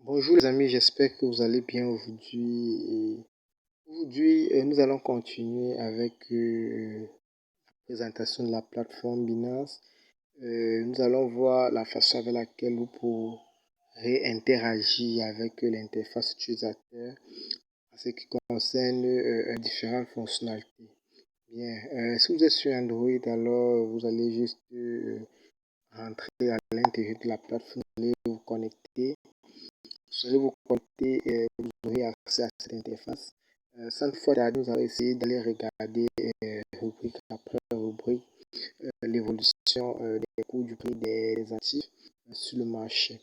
Bonjour les amis, j'espère que vous allez bien aujourd'hui. Aujourd'hui, nous allons continuer avec la présentation de la plateforme Binance. Nous allons voir la façon avec laquelle vous pourrez interagir avec l'interface utilisateur en ce qui concerne différentes fonctionnalités. Bien, si vous êtes sur Android, alors vous allez juste rentrer à l'intérieur de la plateforme, vous allez vous connecter. Vous allez vous connecter et vous aurez accès à cette interface. Sans fois tarder, nous allons essayer d'aller regarder rubrique après rubrique l'évolution des cours du prix des actifs sur le marché.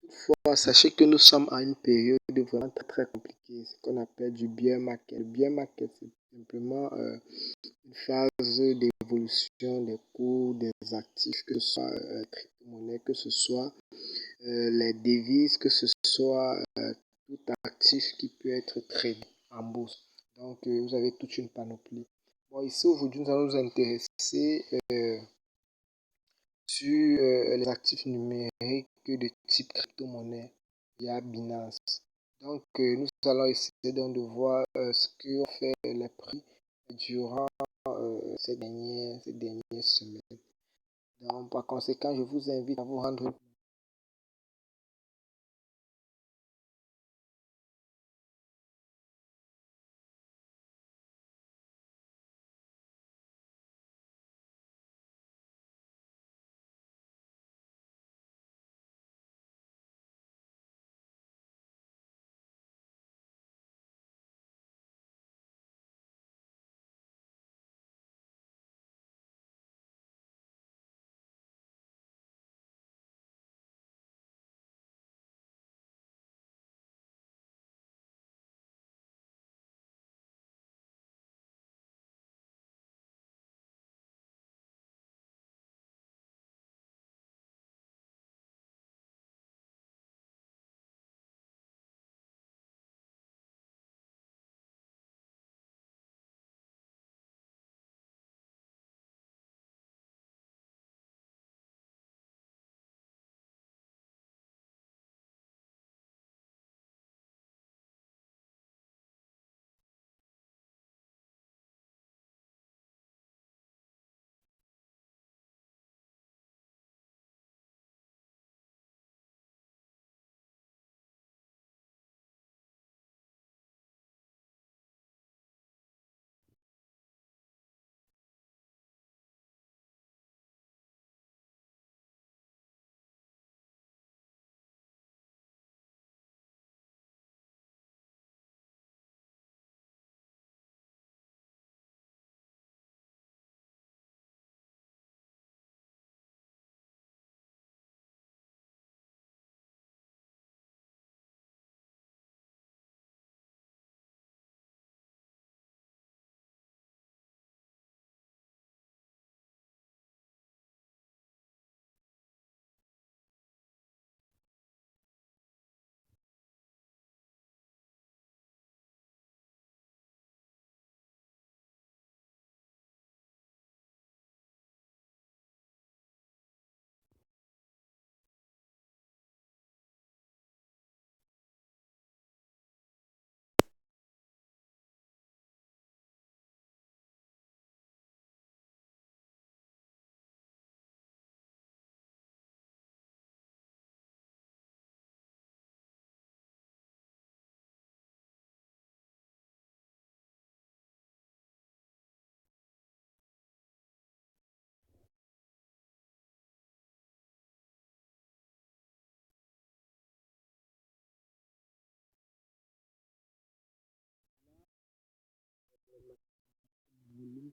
Toutefois, sachez que nous sommes à une période vraiment très compliquée, ce qu'on appelle du bear market. Le bear market, c'est simplement une phase d'évolution des cours des actifs, que ce soit crypto-monnaie, que ce soit les devises, que ce soit tout actif qui peut être tradé en bourse. Donc, vous avez toute une panoplie. Bon, ici, aujourd'hui, nous allons nous intéresser sur les actifs numériques de type crypto-monnaie via Binance. Donc, nous allons essayer donc de voir ce que ont fait les prix durant ces dernières semaines. Donc, par conséquent, je vous invite à vous rendre.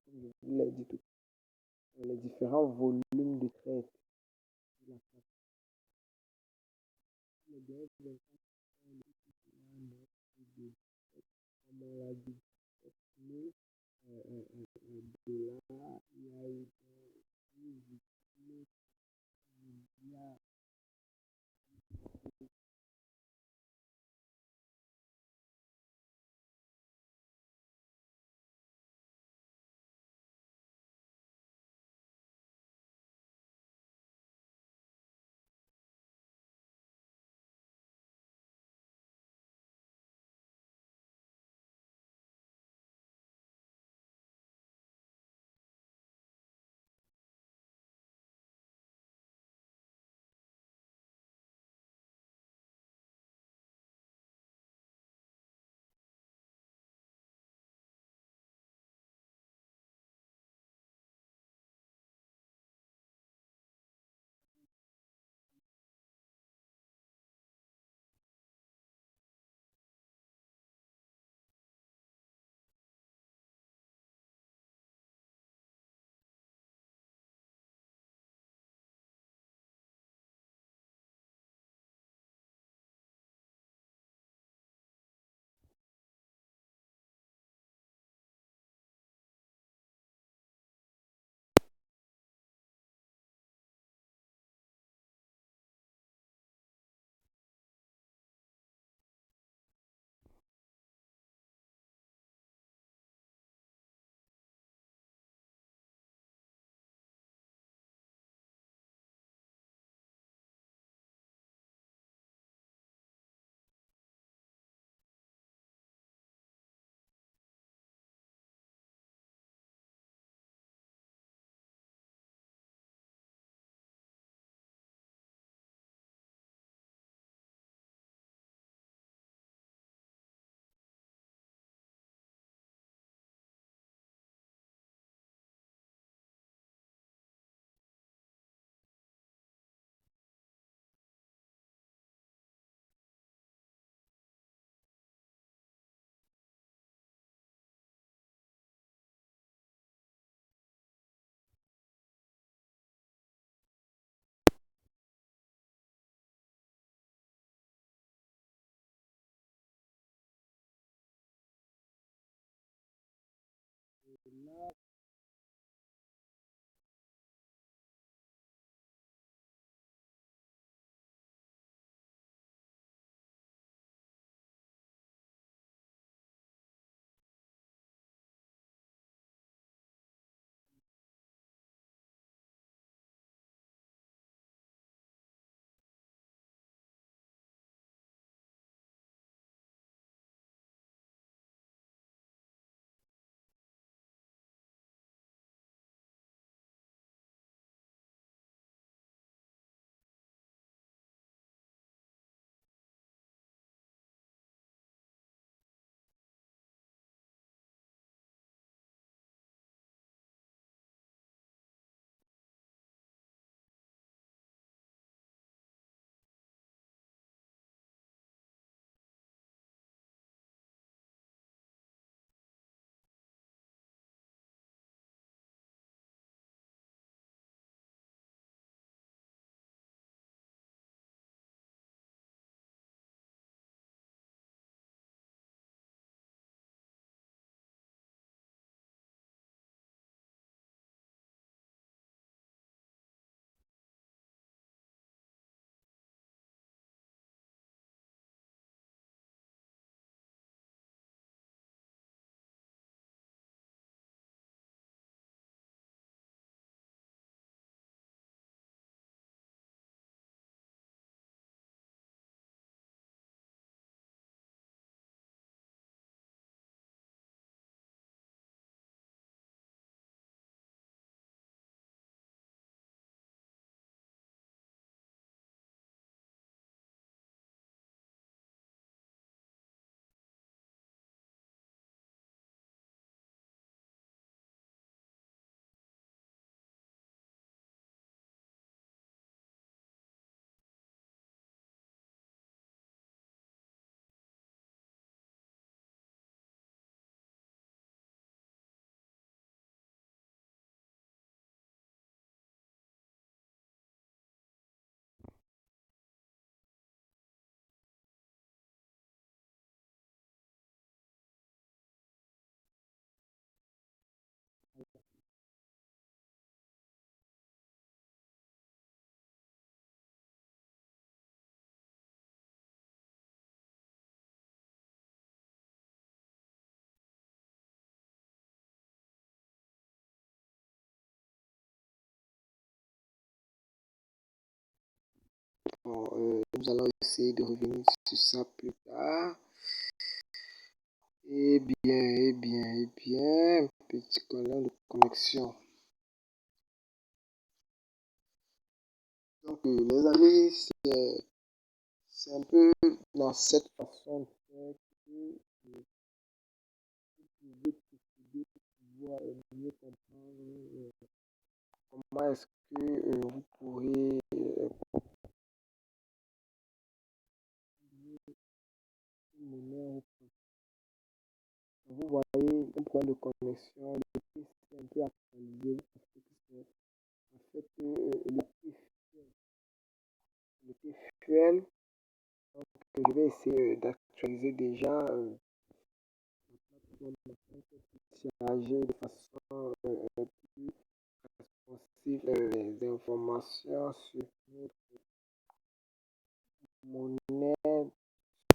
Comme je vous l'ai dit tout à l'heure, les différents volumes de trade. Les derniers 24 comme on l'a dit, 1000 dollars, il y a eu 10 milliards Bon, nous allons essayer de revenir sur ça plus tard. Un petit problème de connexion. Donc, les amis, c'est un peu dans cette façon de faire que vous pouvez procéder pour pouvoir mieux comprendre comment est-ce que vous pourrez mener vous voyez un problème de connexion, le prix c'est un peu actualisé parce que c'est en fait le prix fuel. Donc, je vais essayer d'actualiser déjà la plateforme afin qu'elle puisse charger de façon plus responsive les informations sur notre monnaie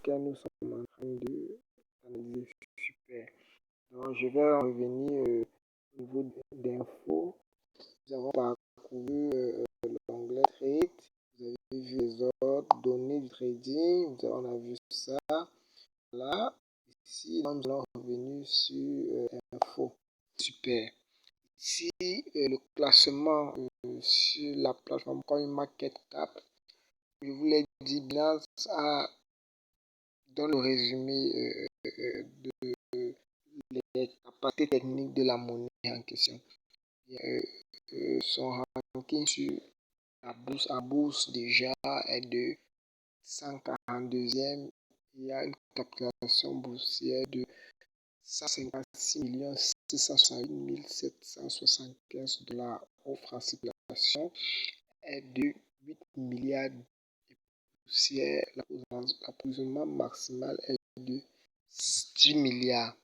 que nous sommes en train d'analyser. Super. Donc, je vais en revenir au niveau d'infos. Nous avons parcouru l'onglet Trade. Vous avez vu les ordres, données du trading. On a vu ça. Là, ici, nous allons revenir sur info. Super. Ici, le classement sur la plateforme CoinMarketCap. Je vous l'ai dit, Binance donne le résumé de les capacités techniques de la monnaie en question. Son ranking sur la bourse déjà est de 142e. Il y a une capitalisation boursière de 156 668 775 dollars. Offre en circulation est de 8 milliards de poussières. L'approvisionnement maximal est de 10 milliards.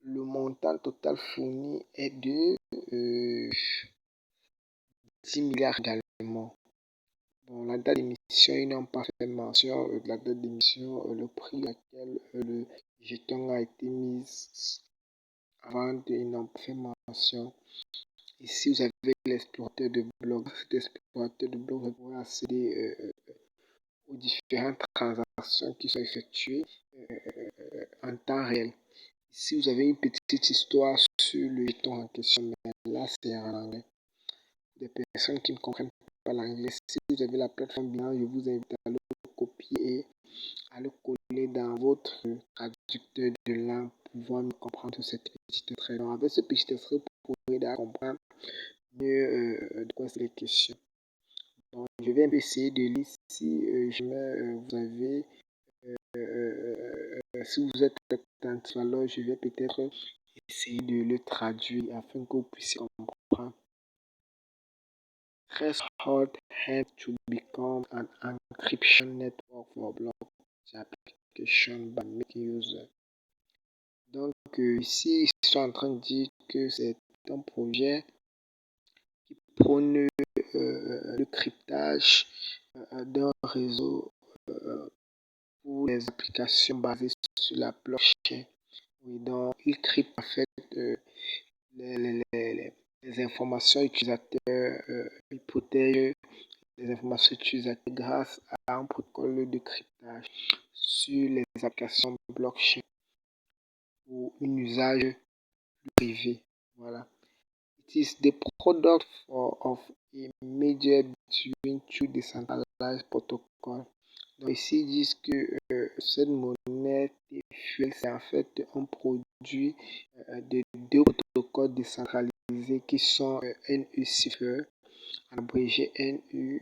le montant total fourni est de 10 milliards également. Bon, la date d'émission, ils n'ont pas fait mention de la date d'émission, le prix auquel le jeton a été mis à vendre, ils n'ont pas fait mention. Ici, vous avez l'explorateur de blog. Cet explorateur de blog, vous pouvez accéder aux différentes transactions qui sont effectuées en temps réel. Ici, vous avez une petite histoire sur le jeton en question, mais là, c'est en anglais. Des personnes qui ne comprennent pas l'anglais, si vous avez la plateforme Binance, je vous invite à le copier et à le coller dans votre traducteur de langue pour pouvoir mieux comprendre cette petite trait. Donc, avec ce petit extrait, vous pourrez comprendre mieux de quoi c'est question. Donc, je vais essayer de lire si jamais vous avez, si vous êtes attentif, alors je vais peut-être essayer de le traduire afin que vous puissiez comprendre. Threshold helps to become an encryption network for blockchain application by making user. Donc ici, ils sont en train de dire que c'est un projet qui prône le cryptage d'un réseau pour les applications basées sur la blockchain. Oui, donc, il crypte en fait les informations utilisateurs, il protège les informations utilisateurs grâce à un protocole de cryptage sur les applications blockchain pour un usage privé. Voilà. It is the product of a major between two decentralized protocols. Donc ici, ils disent que cette monnaie TFL, c'est en fait un produit de deux protocoles décentralisés qui sont NU-Cipher, en abrégé NU,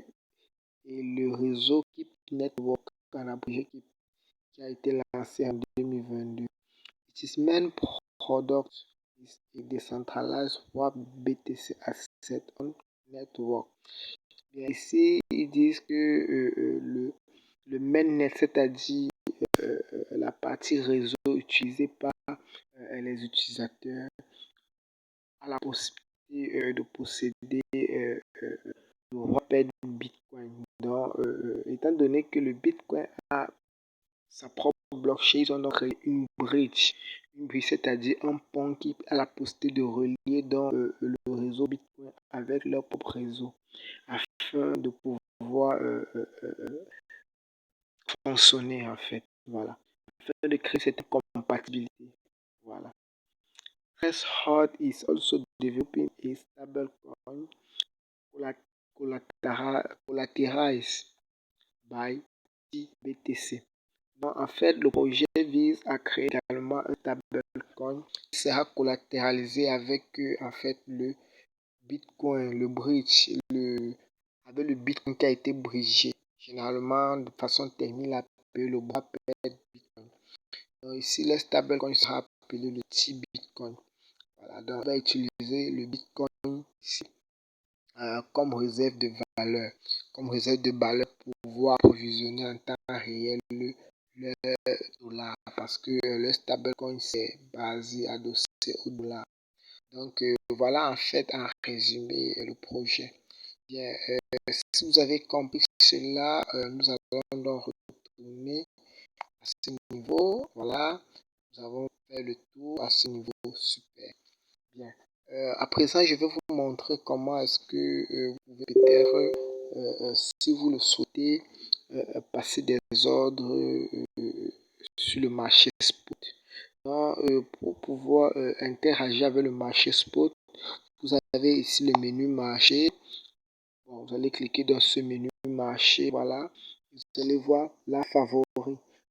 et le réseau Keep Network, en abrégé qui a été lancé en 2022. Its main product is a decentralized Swap BTC Asset on Network. Et ici, ils disent que le mainnet, c'est-à-dire la partie réseau utilisée par les utilisateurs, a la possibilité de posséder le repère du Bitcoin. Donc, étant donné que le Bitcoin a sa propre blockchain, ils ont donc créé une bridge, c'est-à-dire un pont qui a la possibilité de relier dans le réseau Bitcoin avec leur propre réseau, afin de pouvoir fonctionner en fait. Voilà. Afin de créer cette compatibilité. Voilà. Threshold is also developing a stablecoin collateralized by BTC. Donc, en fait, le projet vise à créer également un stablecoin qui sera collatéralisé avec en fait le Bitcoin, le bridge, avec le Bitcoin qui a été bridgé. Généralement, de façon technique, appelé le bras pète Bitcoin. Donc, ici, le stablecoin sera appelé le T-Bitcoin. Voilà, donc on va utiliser le Bitcoin ici comme réserve de valeur, pour pouvoir approvisionner en temps réel le dollar, parce que le stablecoin c'est basé, adossé au dollar. Donc voilà en fait en résumé le projet. Bien, si vous avez compris cela, nous allons donc retourner à ce niveau. Voilà, nous avons fait le tour à ce niveau. Super. Bien. À présent, je vais vous montrer comment est-ce que vous pouvez peut-être, si vous le souhaitez, passer des ordres sur le marché spot. Donc, pour pouvoir interagir avec le marché spot, vous avez ici le menu marché. Bon, vous allez cliquer dans ce menu marché. Voilà. Vous allez voir la favori.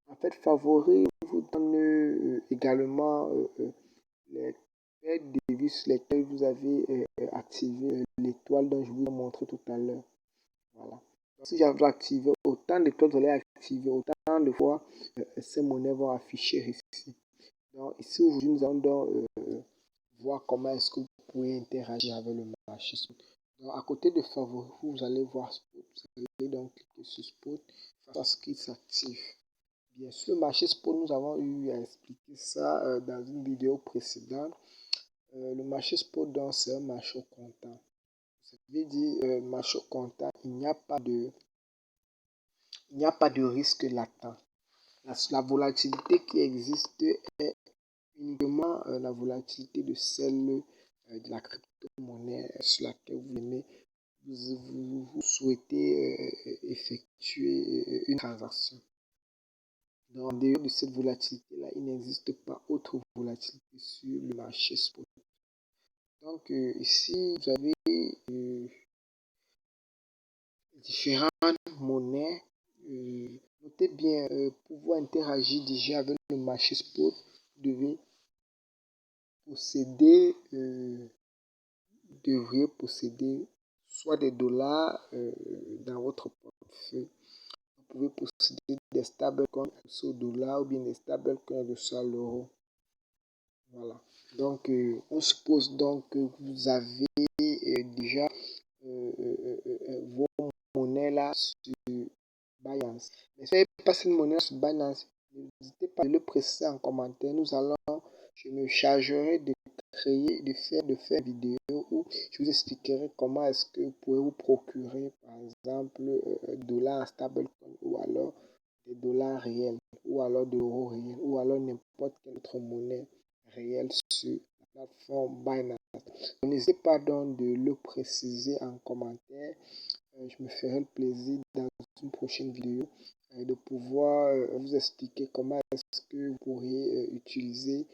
En fait, favori vous donne également les devises lesquelles vous avez activé l'étoile dont je vous ai montré tout à l'heure. Voilà. Donc, si j'avais activé autant d'étoiles, vous allez activer autant de fois ces monnaies vont afficher ici. Donc ici aujourd'hui nous allons donc voir comment est-ce que vous pouvez interagir avec le marché. Donc à côté de favoris, vous allez voir spot. Vous allez donc cliquer sur spot à ce qu'il s'active. Bien sûr, le marché spot, nous avons eu à expliquer ça dans une vidéo précédente. Le marché spot, donc, c'est un marché au comptant. Ça veut dire, marché au comptant, il n'y a pas de risque latent. La volatilité qui existe est uniquement la volatilité de celle de la crypto-monnaie sur laquelle vous souhaitez effectuer une transaction. Donc, en dehors de cette volatilité-là, il n'existe pas autre volatilité sur le marché spot. Donc, ici, vous avez différentes monnaies. Notez bien, pour pouvoir interagir déjà avec le marché spot, vous posséder, devriez posséder soit des dollars dans votre portefeuille. Vous pouvez posséder des stablecoins au dollar ou bien des stablecoins sur l'euro. Voilà. Donc, on suppose donc que vous avez déjà vos monnaies là sur Binance. Mais si vous n'avez pas cette monnaie sur Binance, n'hésitez pas à le préciser en commentaire. Je me chargerai de faire une vidéo où je vous expliquerai comment est-ce que vous pouvez vous procurer, par exemple, dollars stablecoin ou alors des dollars réels ou alors de l'euro réel ou alors n'importe quelle autre monnaie réelle sur la plateforme Binance. N'hésitez pas donc de le préciser en commentaire. Je me ferai le plaisir dans une prochaine vidéo de pouvoir vous expliquer comment est-ce que vous pourriez utiliser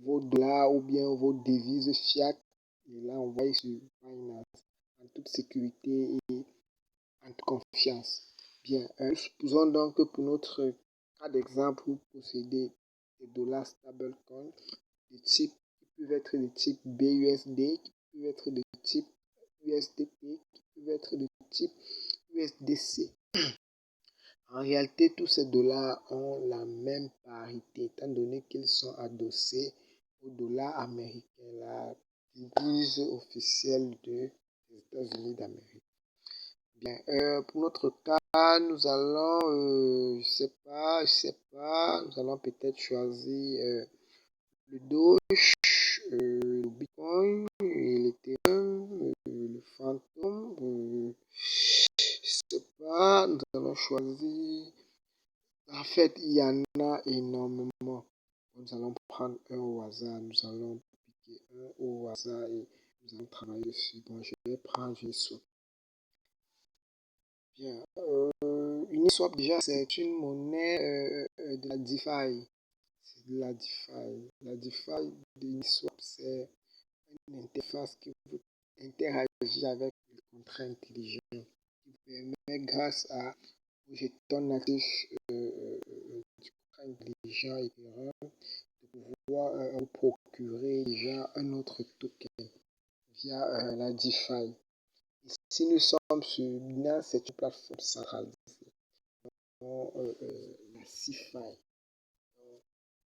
vos dollars ou bien vos devises fiat et là envoyer sur Binance en toute sécurité et en toute confiance. Bien, supposons donc que pour notre cas d'exemple, vous possédez des dollars stablecoin de type qui peuvent être de type BUSD, qui peuvent être de type USDT, qui peuvent être de type USDC. En réalité, tous ces dollars ont la même parité, étant donné qu'ils sont adossés au dollar américain, la devise officielle des États-Unis d'Amérique. Bien, pour notre cas, nous allons, je sais pas, nous allons peut-être choisir le Doge, le Bitcoin, et l'Ethereum, le Phantom, je sais pas, nous allons choisir. En fait, il y en a énormément. Nous allons prendre un au hasard, nous allons piquer un au hasard et nous allons travailler dessus. Bon, je vais prendre Uniswap. Bien, Uniswap déjà, c'est une monnaie de la DeFi. C'est de la DeFi. La DeFi d'Uniswap, c'est une interface qui vous interagit avec le contrat intelligent qui permet grâce à vos jetons natifs du contrat intelligent Ethereum de pouvoir vous procurer déjà un autre token via la DeFi. Ici, nous sommes sur Binance, c'est une plateforme centralisée. La CeFi,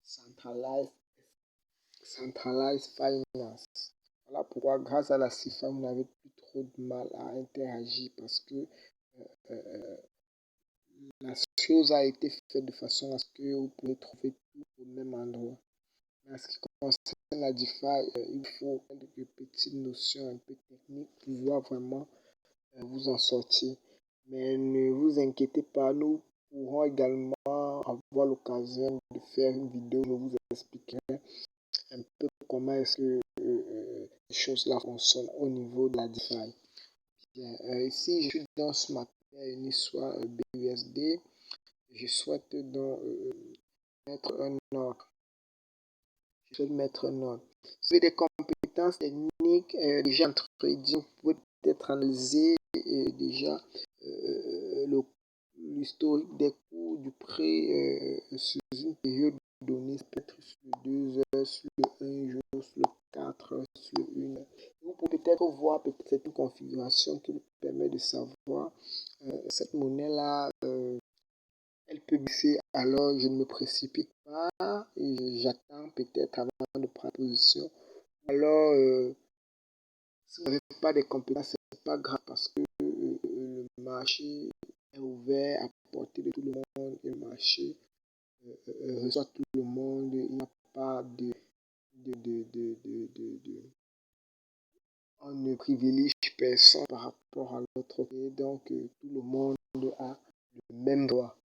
Centralized, Centralized Finance. Voilà pourquoi, grâce à la CeFi, vous n'avez plus trop de mal à interagir parce que euh, la chose a été faite de façon à ce que vous pouvez trouver tout au même endroit. Mais en ce qui concerne la DeFi, il faut quelques petites notions un peu techniques pour pouvoir vraiment vous en sortir. Mais ne vous inquiétez pas, nous pourrons également avoir l'occasion de faire une vidéo où je vous expliquerai un peu comment est-ce que ces choses-là fonctionnent au niveau de la DeFi. Bien, ici, je suis dans ce matin une histoire BUSD. Je souhaite donc mettre un ordre. Je souhaite mettre un ordre. Si vous avez des compétences techniques déjà en trading, vous pouvez peut-être analyser déjà l'historique des cours du prêt sur une période donnée, peut-être sur le 2 heures, sur le 1 jour, sur le 4 heures, sur le 1 heure. Vous pouvez peut-être voir peut-être une configuration qui vous permet de savoir cette monnaie-là, elle peut baisser, alors je ne me précipite pas et j'attends peut-être avant de prendre position. Alors, si vous n'avez pas de compétences, ce n'est pas grave parce que le marché est ouvert à portée profiter de tout le monde et le marché reçoit tout le monde. Il n'y a pas de on ne privilégie personne par rapport à l'autre. Et donc, tout le monde a le même droit.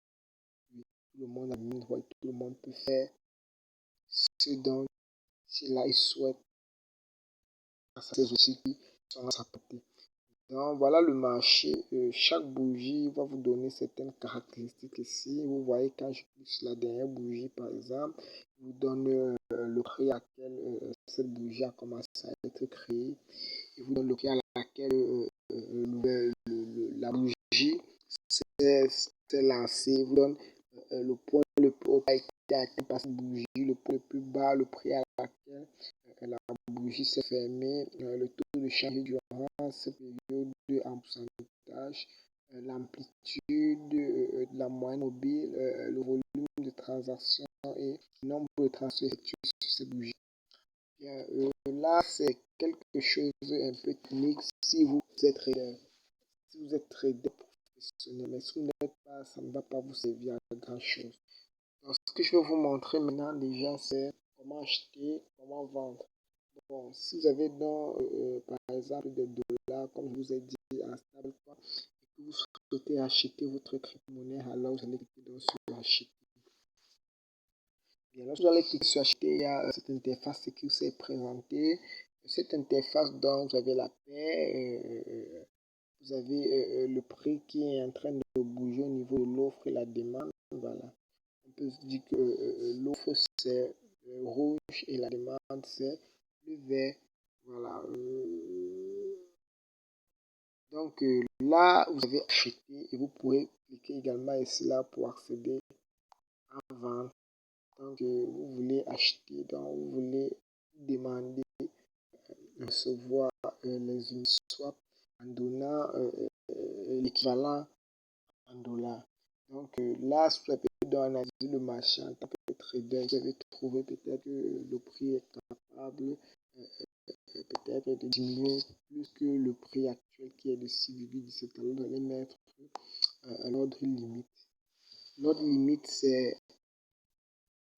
Oui, tout le monde a le même droit et tout le monde peut faire ce dont il souhaite grâce à ces outils qui sont à sa portée. Donc, voilà le marché. Chaque bougie va vous donner certaines caractéristiques ici. Vous voyez, quand je clique sur la dernière bougie, par exemple, il vous donne le prix à laquelle cette bougie a commencé à être créée. Il vous donne le prix à laquelle la bougie s'est lancée. Il vous donne le point le plus haut qui a été atteint par cette bougie, le point le plus bas, le prix à laquelle la bougie s'est fermée, le taux de change durant cette période en pourcentage, l'amplitude de la moyenne mobile, le volume de transactions et le nombre de transactions effectuées sur cette bougie. Bien, là, c'est quelque chose un peu technique si vous êtes trader. Si vous êtes trader professionnel, mais si vous n'êtes pas, ça ne va pas vous servir à grand chose. Donc, ce que je vais vous montrer maintenant déjà, c'est comment acheter, comment vendre. Bon, si vous avez donc, par exemple, des dollars, comme je vous ai dit, en stable, et que vous souhaitez acheter votre crypto-monnaie, alors vous allez cliquer donc sur acheter. Bien, lorsque vous allez cliquer sur acheter, il y a cette interface qui vous est présentée. Cette interface, donc, vous avez la paix, vous avez le prix qui est en train de bouger au niveau de l'offre et la demande. Voilà. On peut se dire que l'offre c'est rouge et la demande c'est le vert. Voilà. Donc là, vous avez acheté et vous pouvez cliquer également ici là pour accéder à vendre. Donc vous voulez acheter, donc vous voulez demander recevoir les Uniswap en donnant l'équivalent en dollars. Donc là, si vous avez analysé le marché en tant que trader, vous avez trouvé peut-être que le prix est capable peut-être de diminuer plus que le prix actuel qui est de 6,17. Alors vous allez mettre l'ordre limite. L'ordre limite, c'est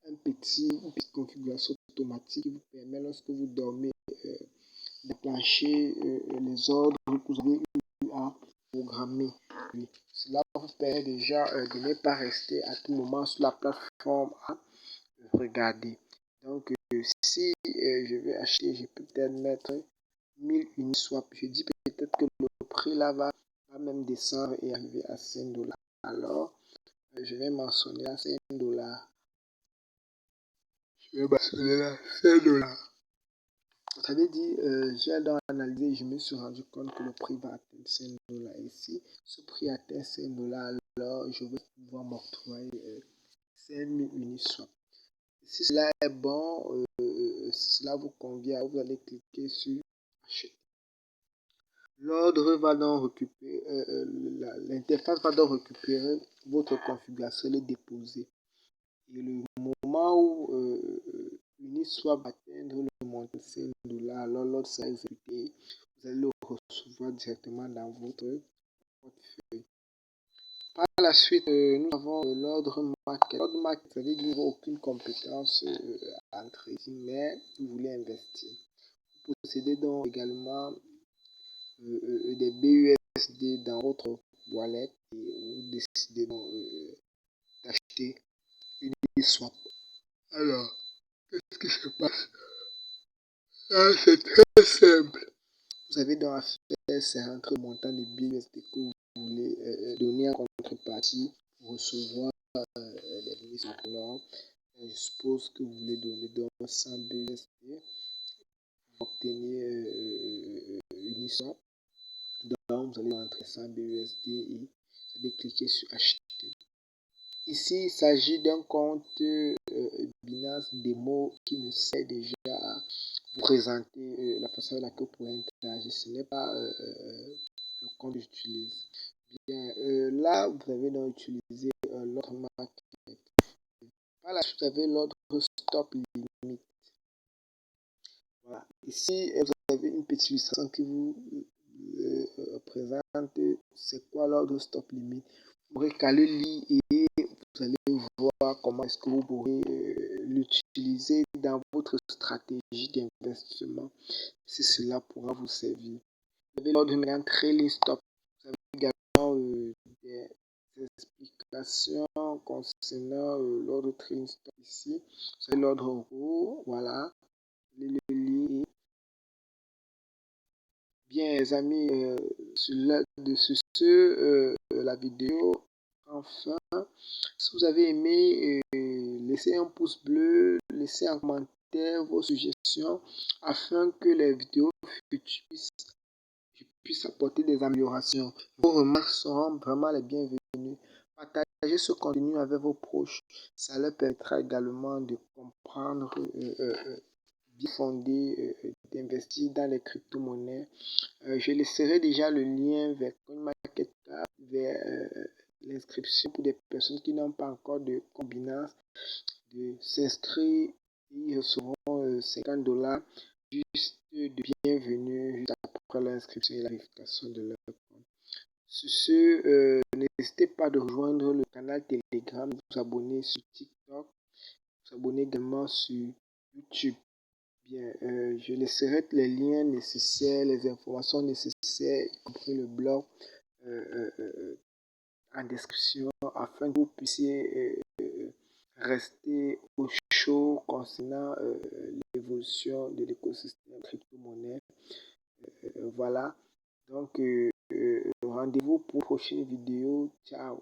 une petite configuration automatique qui vous permet, lorsque vous dormez, déclencher les ordres que vous avez eu à programmer. Oui. Cela vous permet déjà de ne pas rester à tout moment sur la plateforme à regarder. Donc, si je vais acheter, je peux peut-être mettre 1000 Uniswap. Je dis peut-être que le prix là va même descendre et arriver à 5 dollars. Alors, je vais mentionner là 5 dollars. Je vais mentionner là 5 dollars. Ça veut dire, j'ai donc analysé, je me suis rendu compte que le prix va atteindre 5 dollars ici. Ce prix atteint 5 dollars, alors je vais pouvoir m'octroyer 5000 Uniswap. Si cela est bon, si cela vous convient, vous allez cliquer sur acheter. L'ordre va donc récupérer, l'interface va donc récupérer votre configuration et le déposer. Et le moment où Uniswap va atteindre le montant de 5 dollars, alors l'ordre sera exécuté. Vous allez le recevoir directement dans votre portefeuille. Par la suite, nous avons l'ordre market. L'ordre market, ça veut dire que vous n'avez aucune compétence en trading, mais vous voulez investir. Vous possédez donc également des BUSD dans votre wallet et vous décidez donc d'acheter une swap. Alors, qu'est-ce qui se passe? Ah, c'est très simple. Vous avez donc à faire, c'est rentrer le montant de BUSD que vous voulez donner en contrepartie pour recevoir les Uniswap. Alors, je suppose que vous voulez donner donc 100 BUSD pour obtenir Uniswap. Donc, vous allez entrer 100 BUSD et vous allez cliquer sur acheter. Ici, il s'agit d'un compte Binance Demo qui me sert déjà à vous présenter la façon avec laquelle vous pouvez interagir. Ce n'est pas le compte que j'utilise. Bien, là, vous avez donc utilisé l'ordre market. Par la suite, vous avez l'ordre stop limit. Voilà. Ici, vous avez une petite illustration qui vous présente c'est quoi l'ordre stop limit. pourrez Calendly et vous allez voir comment est-ce que vous pourrez l'utiliser dans votre stratégie d'investissement si cela pourra vous servir. Vous avez l'ordre maintenant Trailing Stop. Vous avez également des explications concernant l'ordre Trailing Stop ici. Vous avez l'ordre rouge, voilà. Le lire. Bien, les amis, la vidéo. Enfin, si vous avez aimé, laissez un pouce bleu, laissez un commentaire vos suggestions afin que les vidéos futures puissent apporter des améliorations. Vos remarques seront vraiment les bienvenues. Partagez ce contenu avec vos proches. Ça leur permettra également de comprendre, bien fondé, d'investir dans les crypto-monnaies. Je laisserai déjà le lien vers CoinMarketCap, vers l'inscription pour des personnes qui n'ont pas encore de compte Binance, de s'inscrire. Ils recevront 50 $ juste de bienvenue juste après l'inscription et la vérification de leur compte. Sur ce, n'hésitez pas de rejoindre le canal Telegram, de vous abonner sur TikTok, vous abonner également sur YouTube. Bien, je laisserai les liens nécessaires, les informations nécessaires, y compris le blog, en description afin que vous puissiez rester au chaud concernant l'évolution de l'écosystème crypto-monnaie. Voilà. Donc, rendez-vous pour une prochaine vidéo. Ciao.